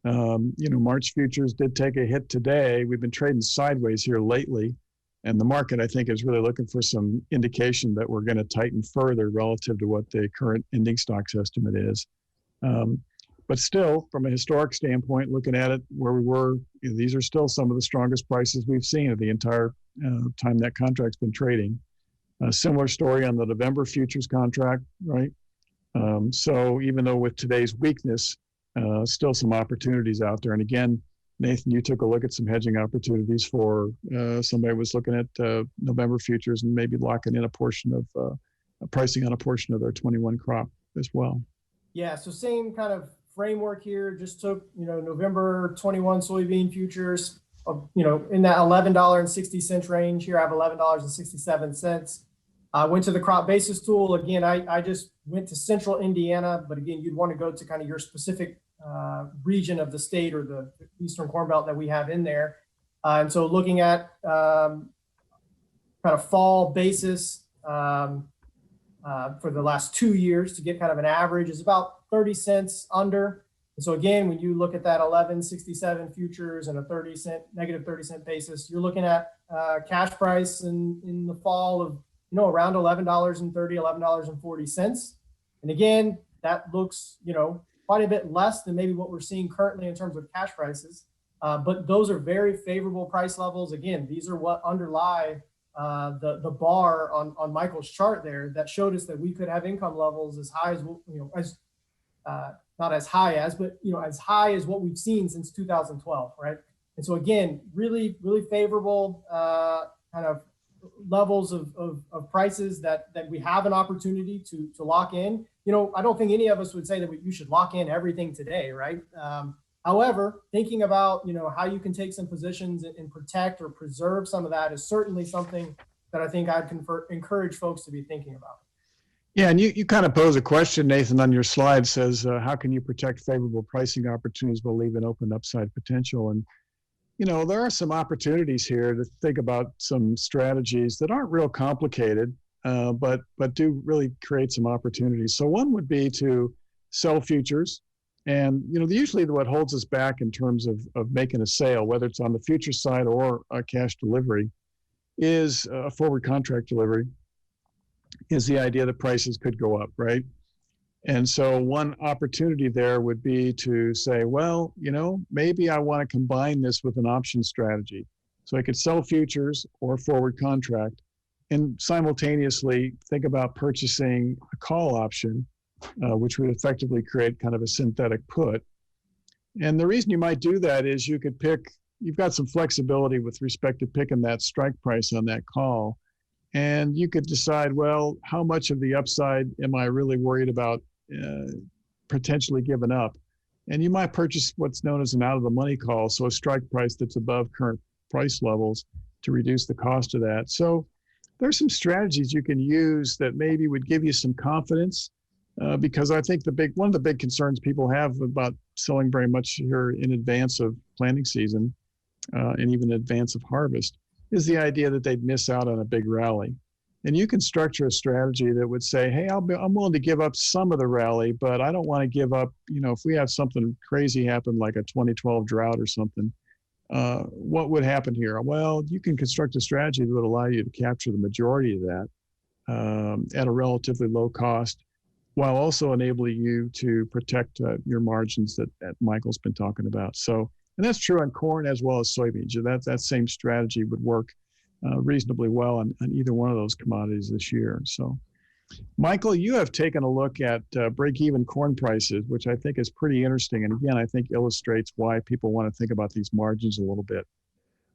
March futures did take a hit today. We've been trading sideways here lately. And the market, I think, is really looking for some indication that we're going to tighten further relative to what the current ending stocks estimate is. But still, from a historic standpoint, looking at it where we were, these are still some of the strongest prices we've seen of the entire time that contract's been trading. A similar story on the November futures contract, right? So even though with today's weakness, still some opportunities out there. And again, Nathan, you took a look at some hedging opportunities for somebody was looking at November futures and maybe locking in a portion of pricing on a portion of their 21 crop as well. Yeah, so same kind of framework here. Just took November 21 soybean futures, in that $11.60 range. Here I have $11.67. Went to the crop basis tool. Again, I just went to central Indiana, but again, you'd want to go to kind of your specific region of the state or the Eastern Corn Belt that we have in there. And so looking at kind of fall basis for the last 2 years to get kind of an average is about 30 cents under. And so again, when you look at that 11.67 futures and a negative 30 cent basis, you're looking at cash price in the fall of around $11.30, $11.40. And again, that looks quite a bit less than maybe what we're seeing currently in terms of cash prices. But those are very favorable price levels. Again, these are what underlie the bar on Michael's chart there that showed us that we could have income levels as high as, not as high as, but as high as what we've seen since 2012, right? And so again, really, really favorable kind of levels of prices that we have an opportunity to lock in. I don't think any of us would say that you should lock in everything today, right? However, thinking about how you can take some positions and protect or preserve some of that is certainly something that I think I'd encourage folks to be thinking about. Yeah, and you kind of pose a question, Nathan, on your slide. Says how can you protect favorable pricing opportunities while leaving open upside potential? And there are some opportunities here to think about some strategies that aren't real complicated, but do really create some opportunities. So one would be to sell futures. And, usually what holds us back in terms of making a sale, whether it's on the future side or a cash delivery, is a forward contract delivery, is the idea that prices could go up, right? And so one opportunity there would be to say, well, maybe I want to combine this with an option strategy. So I could sell futures or forward contract and simultaneously think about purchasing a call option, which would effectively create kind of a synthetic put. And the reason you might do that is you've got some flexibility with respect to picking that strike price on that call. And you could decide, well, how much of the upside am I really worried about potentially giving up? And you might purchase what's known as an out of the money call, so a strike price that's above current price levels to reduce the cost of that. So there's some strategies you can use that maybe would give you some confidence, because I think one of the big concerns people have about selling very much here in advance of planting season and even in advance of harvest is the idea that they'd miss out on a big rally. And you can structure a strategy that would say, hey, I'm willing to give up some of the rally, but I don't want to give up, if we have something crazy happen like a 2012 drought or something, what would happen here? Well, you can construct a strategy that would allow you to capture the majority of that at a relatively low cost, while also enabling you to protect your margins that Michael's been talking about. So, and that's true on corn as well as soybeans. That same strategy would work reasonably well on either one of those commodities this year. So, Michael, you have taken a look at break-even corn prices, which I think is pretty interesting. And again, I think illustrates why people want to think about these margins a little bit.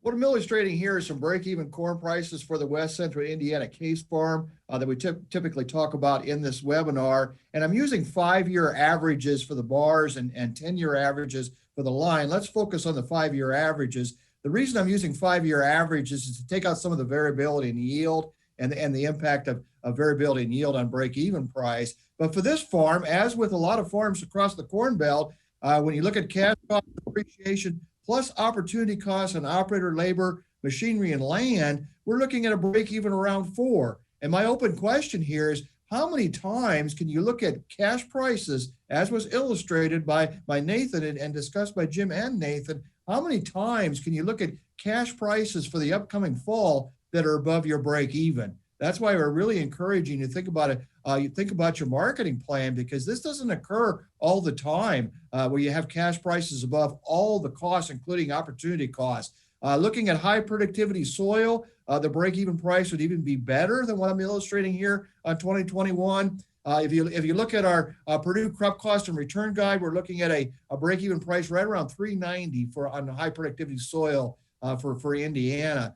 What I'm illustrating here is some break-even corn prices for the West Central Indiana case farm that we typically talk about in this webinar. And I'm using 5-year averages for the bars and 10-year averages for the line. Let's focus on the 5-year averages. The reason I'm using 5-year averages is to take out some of the variability in yield and the impact of variability in yield on break-even price. But for this farm, as with a lot of farms across the Corn Belt, when you look at cash cost appreciation plus opportunity costs on operator labor, machinery, and land, we're looking at a break-even around 4. And my open question here is, how many times can you look at cash prices, as was illustrated by Nathan and discussed by Jim and Nathan, how many times can you look at cash prices for the upcoming fall that are above your break even? That's why we're really encouraging you to think about it. You think about your marketing plan, because this doesn't occur all the time where you have cash prices above all the costs, including opportunity costs. Looking at high productivity soil, the break-even price would even be better than what I'm illustrating here on 2021. If you look at our Purdue crop cost and return guide, we're looking at a break-even price right around $3.90 on high productivity soil for Indiana.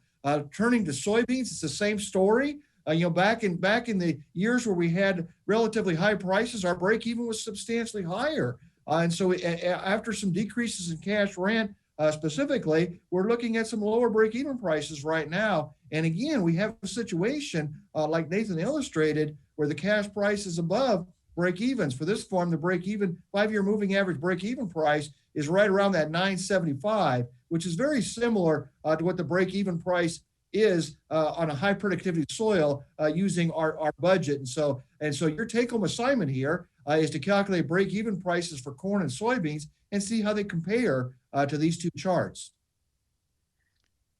Turning to soybeans, it's the same story. Back in the years where we had relatively high prices, our break-even was substantially higher. And so after some decreases in cash rent, specifically, we're looking at some lower break-even prices right now. And again, we have a situation like Nathan illustrated, where the cash price is above break-evens. For this farm, the break-even 5-year moving average break-even price is right around that $9.75, which is very similar to what the break-even price is on a high productivity soil using our budget. And so your take-home assignment here is to calculate break-even prices for corn and soybeans and see how they compare to these two charts.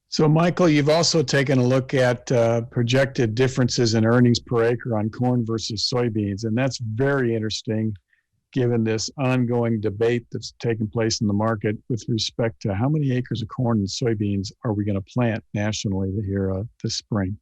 So, Michael, you've also taken a look at projected differences in earnings per acre on corn versus soybeans, and that's very interesting given this ongoing debate that's taking place in the market with respect to how many acres of corn and soybeans are we going to plant nationally here this spring.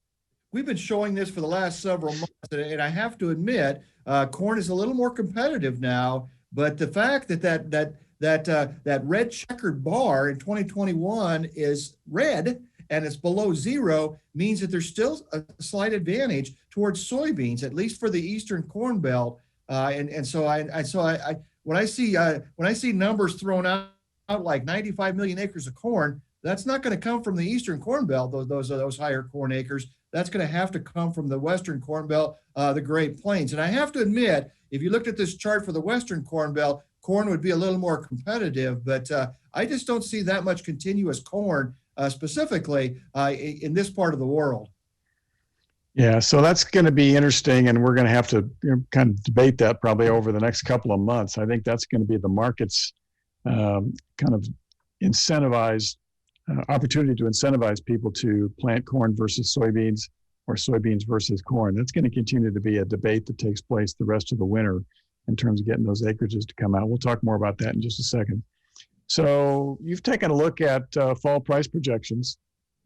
We've been showing this for the last several months, and I have to admit, corn is a little more competitive now, but the fact that red checkered bar in 2021 is red and it's below 0 means that there's still a slight advantage towards soybeans, at least for the Eastern Corn Belt. So when I see numbers thrown out like 95 million acres of corn, that's not going to come from the Eastern Corn Belt, those higher corn acres. That's going to have to come from the Western Corn Belt, the Great Plains. And I have to admit, if you looked at this chart for the Western Corn Belt, corn would be a little more competitive, but I just don't see that much continuous corn specifically in this part of the world. Yeah, so that's going to be interesting, and we're going to have to kind of debate that probably over the next couple of months. I think that's going to be the market's kind of incentivized opportunity to incentivize people to plant corn versus soybeans or soybeans versus corn. That's going to continue to be a debate that takes place the rest of the winter in terms of getting those acreages to come out. We'll talk more about that in just a second. So you've taken a look at fall price projections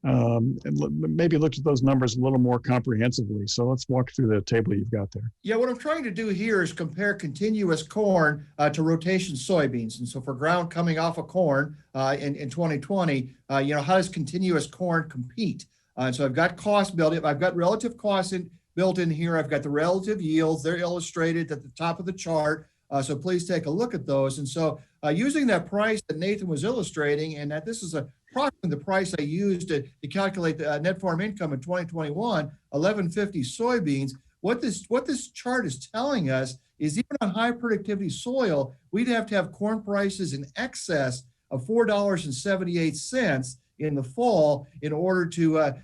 and maybe looked at those numbers a little more comprehensively. So let's walk through the table you've got there. Yeah, what I'm trying to do here is compare continuous corn to rotation soybeans. And so for ground coming off of corn in 2020, how does continuous corn compete? So I've got cost built in. I've got relative costs built in here. I've got the relative yields. They're illustrated at the top of the chart. So please take a look at those. And so using that price that Nathan was illustrating, and that this is approximately the price I used to calculate the net farm income in 2021, 1150 soybeans. What this chart is telling us is even on high productivity soil, we'd have to have corn prices in excess of $4.78 in the fall in order to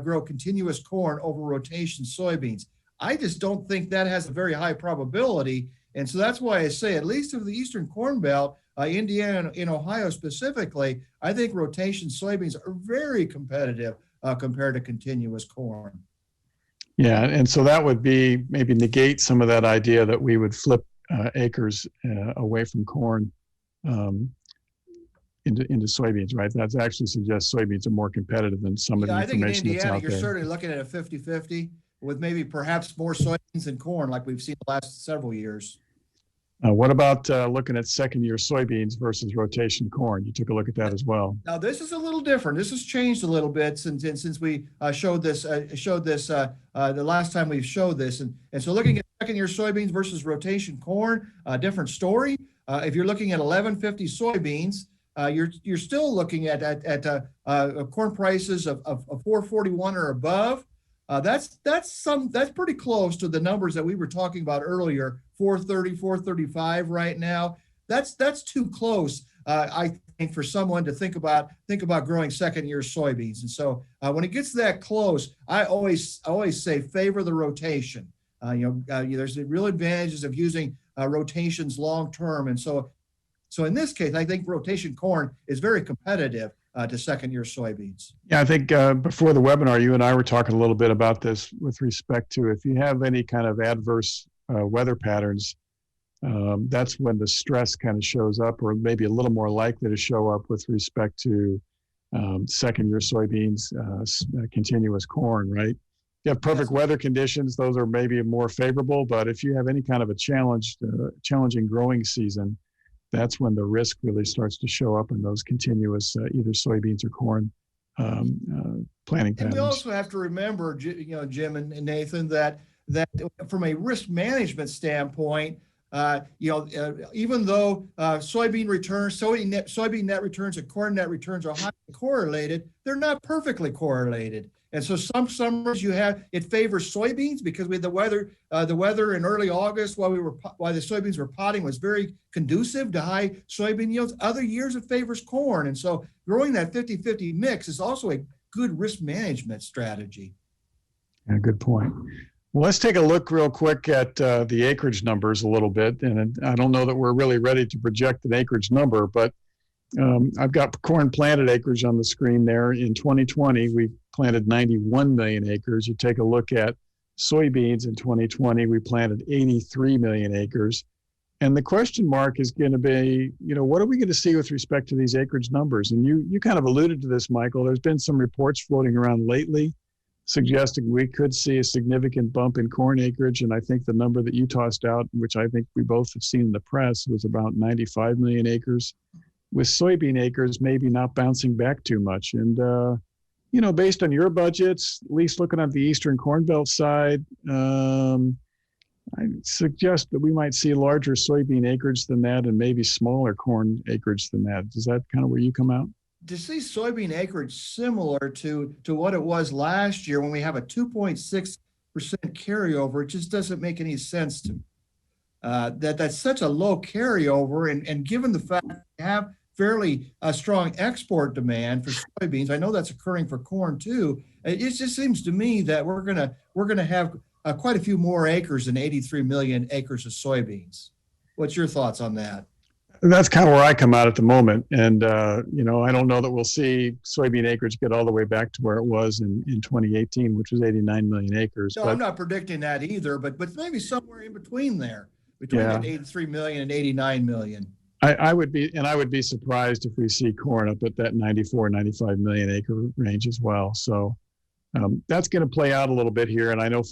grow continuous corn over rotation soybeans. I just don't think that has a very high probability. And so that's why I say, at least of the Eastern Corn Belt, Indiana and Ohio specifically, I think rotation soybeans are very competitive compared to continuous corn. Yeah, and so that would be maybe negate some of that idea that we would flip acres away from corn into soybeans, right? That actually suggests soybeans are more competitive than some of the information that's out there. I think in Indiana, you're certainly looking at a 50-50 with maybe perhaps more soybeans than corn like we've seen the last several years. What about looking at second-year soybeans versus rotation corn? You took a look at that as well. Now this is a little different. This has changed a little bit since we showed this the last time we showed this. And so looking at second-year soybeans versus rotation corn, different story. If you're looking at 1150 soybeans, you're still looking at corn prices of 441 or above. That's pretty close to the numbers that we were talking about earlier, 430, 435 right now. That's too close, I think, for someone to think about growing second-year soybeans. And so when it gets that close, I always say favor the rotation. There's the real advantages of using rotations long term, and so in this case, I think rotation corn is very competitive to second-year soybeans. Yeah, I think before the webinar, you and I were talking a little bit about this with respect to if you have any kind of adverse weather patterns, that's when the stress kind of shows up, or maybe a little more likely to show up with respect to second-year soybeans, continuous corn, right? You have perfect weather conditions; those are maybe more favorable. But if you have any kind of a challenging growing season, that's when the risk really starts to show up in those continuous either soybeans or corn planting patterns. And we also have to remember, Jim and Nathan, that from a risk management standpoint, even though soybean net returns and corn net returns are highly correlated, they're not perfectly correlated. And so some summers it favors soybeans because we had the weather in early August while the soybeans were potting was very conducive to high soybean yields. Other years it favors corn. And so growing that 50-50 mix is also a good risk management strategy. Yeah, good point. Well, let's take a look real quick at the acreage numbers a little bit. And I don't know that we're really ready to project an acreage number, but I've got corn planted acreage on the screen there. In 2020, we planted 91 million acres. You take a look at soybeans in 2020, we planted 83 million acres. And the question mark is going to be, what are we going to see with respect to these acreage numbers? And you kind of alluded to this, Michael. There's been some reports floating around lately suggesting we could see a significant bump in corn acreage. And I think the number that you tossed out, which I think we both have seen in the press, was about 95 million acres, with soybean acres maybe not bouncing back too much. And, based on your budgets, at least looking at the Eastern Corn Belt side, I suggest that we might see larger soybean acreage than that and maybe smaller corn acreage than that. Is that kind of where you come out? To see soybean acreage similar to what it was last year when we have a 2.6% carryover, it just doesn't make any sense to me. That's such a low carryover, and given the fact that we have fairly strong export demand for soybeans, I know that's occurring for corn too. It just seems to me that we're gonna have quite a few more acres than 83 million acres of soybeans. What's your thoughts on that? That's kind of where I come out at the moment. And, I don't know that we'll see soybean acreage get all the way back to where it was in 2018, which was 89 million acres. No, I'm not predicting that either, but maybe somewhere in between there, between that 83 million and 89 million. I would be surprised if we see corn up at that 94, 95 million acre range as well. So that's going to play out a little bit here. And I know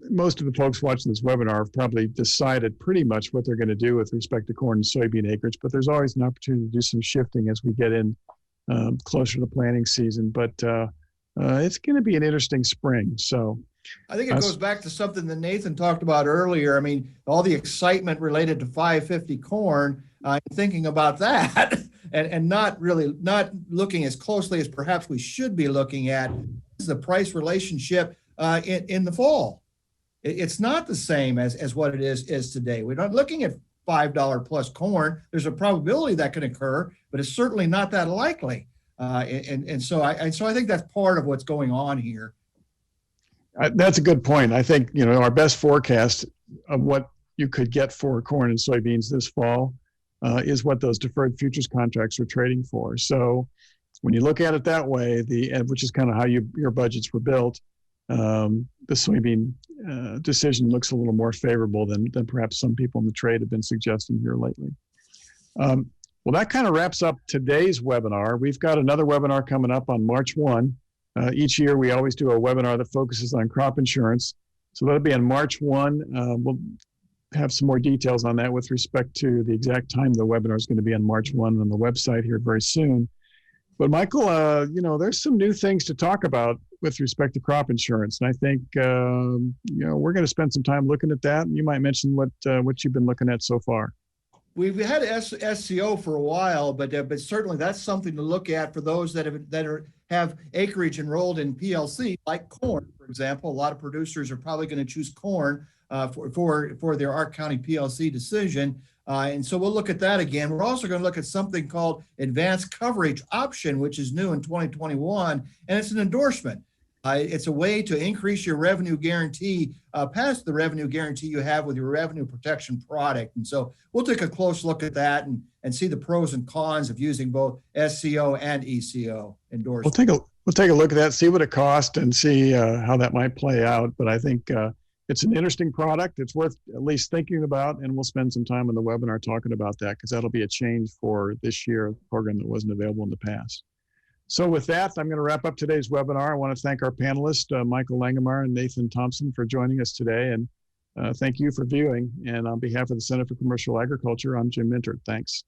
most of the folks watching this webinar have probably decided pretty much what they're going to do with respect to corn and soybean acreage, but there's always an opportunity to do some shifting as we get in closer to planting season. But it's going to be an interesting spring. So I think it goes back to something that Nathan talked about earlier. I mean, all the excitement related to 550 corn, thinking about that and not looking as closely as perhaps we should be looking at the price relationship in the fall. It's not the same as what it is today. We're not looking at $5 plus corn. There's a probability that can occur, but it's certainly not that likely. So I think that's part of what's going on here. That's a good point. I think, our best forecast of what you could get for corn and soybeans this fall is what those deferred futures contracts are trading for. So when you look at it that way, which is kind of how your budgets were built, the soybean decision looks a little more favorable than perhaps some people in the trade have been suggesting here lately. Well, that kind of wraps up today's webinar. We've got another webinar coming up on March 1. Each year, we always do a webinar that focuses on crop insurance. So that'll be on March 1. We'll have some more details on that with respect to the exact time the webinar is going to be on March 1 on the website here very soon. But Michael, there's some new things to talk about with respect to crop insurance. And I think, we're going to spend some time looking at that. And you might mention what you've been looking at so far. We've had SCO for a while, but certainly that's something to look at for those that have acreage enrolled in PLC, like corn, for example. A lot of producers are probably going to choose corn for their Ark County PLC decision. And so we'll look at that again. We're also going to look at something called advanced coverage option, which is new in 2021, and it's an endorsement. It's a way to increase your revenue guarantee past the revenue guarantee you have with your revenue protection product. And so we'll take a close look at that and see the pros and cons of using both SCO and ECO endorsement. We'll take a look at that, see what it costs, and see how that might play out. But I think it's an interesting product. It's worth at least thinking about, and we'll spend some time on the webinar talking about that because that'll be a change for this year, a program that wasn't available in the past. So with that, I'm going to wrap up today's webinar. I want to thank our panelists, Michael Langemeier and Nathan Thompson, for joining us today. And thank you for viewing. And on behalf of the Center for Commercial Agriculture, I'm Jim Mintert. Thanks.